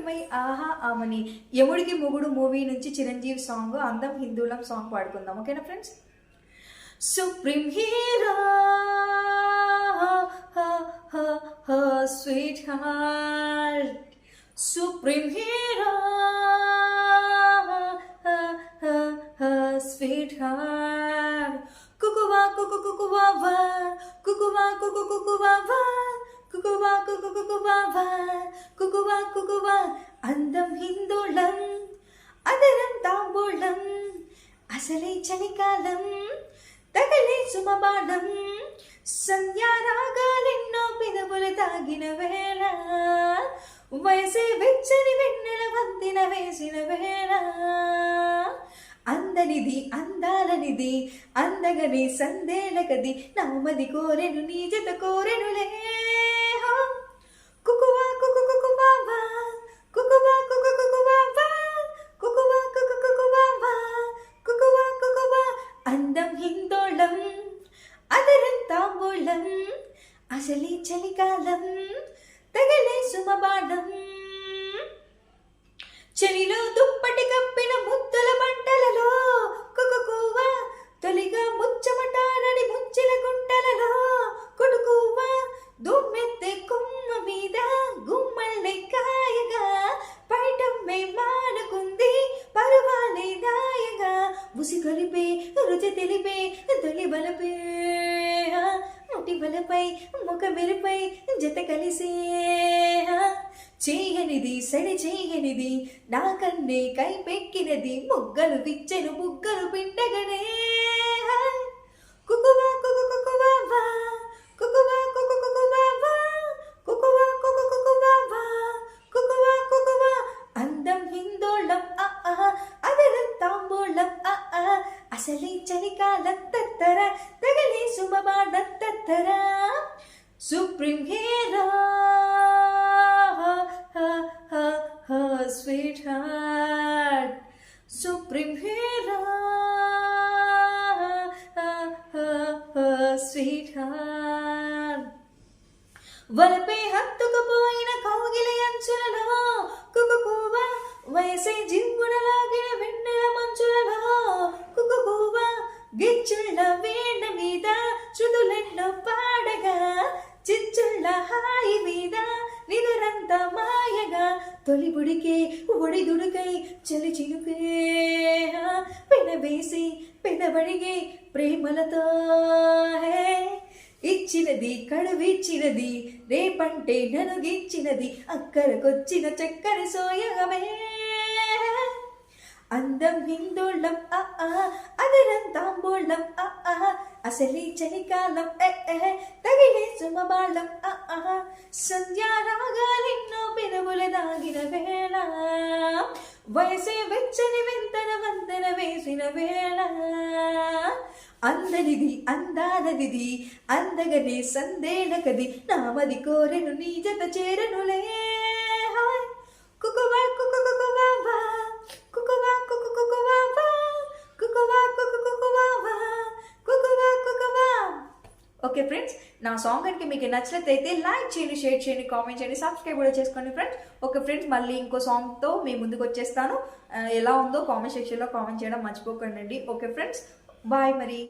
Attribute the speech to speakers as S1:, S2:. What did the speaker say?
S1: My ఆహా ఆమని యముడికి మొగుడు movie నుంచి చిరంజీవి సాంగ్ అందం హిందూలం సాంగ్ పాడుకుందాం. ఓకేనా friends? Supreme hero sweet heart, supreme hero sweet heart, కుకువా కుకు కుకువా వా, కుకువా కుకు కుకువా వా, కుకువా కుకు కుకువా వా, కుకువా కుకువా. అందం హిందోళం, అదరం తాంబూలం, అసలే చలికాలం, తగలే సుమబాణం, సంధ్యారాగాలెన్నో పెదవులు తాగిన వేళ, వయసే వెచ్చని వెన్నెల వంతిన వేసిన వేళ, అందనిది అందాలనిది అందగని సందేలకది, నామది కోరెను నీ జత కోరెనులే. కుకువా కుకు కుకువా వా, కుకువా కుకు కుకువా వా, కుకువా కుకు కుకువా వా, కుకువా కుకువా. అందం హిందోళం, అదరం తాంబూలం, అసలే చలికాలం, తగలే సుమబాణం, చలిలో దుప్పటి కప్పిన ముద్దుల మంటలలో కుకువా, తొలిగా ముచ్చమటారని ముచ్చెల గుంటలలో కుడుకువా, దుమ్మెత్తే కొమ్మ మీద గుమ్మల్లే కాయగా, పైటమ్మే మానుకుంది పరువాలే దాయగా, ముసి కలిపే రుచి తెలిపే తొలి బలపే, ముటి బలపై ముఖ మెరుపై జత కలిసే, చేయనిది సడి చేయనిది నా కన్నే కైపెక్కినది, ముగ్గలు విచ్చెను బుగ్గలు పిండగనే. కుకువా కుకు కుకువా వా, కుకువా కుకు కుకువా వా, కుకువా కుకు కుకువా వా, కుకువా కుకువా. అందం హిందోళం అదరం తాంబూలం అసలే చలికాలం తత్తర, తగలే సుమబాణం తత్తర. Supreme hero sweet heart, supreme hero sweet heart. వలపై హత్తుకుపోయిన కౌగిల అంచులలో కుకువా, వయసే జింగున లాగిన వెన్నెల మంచులలో కుకువా, గిచ్చుళ్ళ వేణ మీద శృతులెన్నో పాడగా, చిచ్చుళ్ళ హాయి మీద నిదురంతా మాయగా, తొలి బుడికే ఒడిదుడుకై చలి చినుకే, పెనవేసి పెదబడిగే ప్రేమలతో, ఇచ్చినది కడువిచ్చినది రేపంటే నలుగిచ్చినది, అక్కరకొచ్చిన చక్కర సోయగమే. అందం హిందోళం అదరం తాంబూలం అసలే చలికాలం తగిలే సుమబాళం, సంధ్యారాగాలెన్నో పెదవుల దాగిన వేళ, వయసే వెచ్చని వింతన వంతన వేసిన వేళ, అందనిది అందాలనిది అందగనే సందేలకది, నామది కోరెను నీ జత చేరనులే. కుకువా కుకు కుకువా వా, కుకువా కుకు కుకువా వా, కుకువా కుకు కుకువా వా, కుకువా కుకువా. ఓకే ఫ్రెండ్స్, నా సాంగ్ కనుక మీకు నచ్చినట్లయితే లైక్ చేయండి, షేర్ చేయండి, కామెంట్ చేయండి, సబ్స్క్రైబ్ కూడా చేసుకోండి ఫ్రెండ్స్. ఓకే ఫ్రెండ్స్, మళ్ళీ ఇంకో సాంగ్తో మీ ముందుకు వచ్చేస్తాను. ఎలా ఉందో కామెంట్ సెక్షన్లో కామెంట్ చేయడం మర్చిపోకండి. ఓకే ఫ్రెండ్స్, బాయ్ మరి.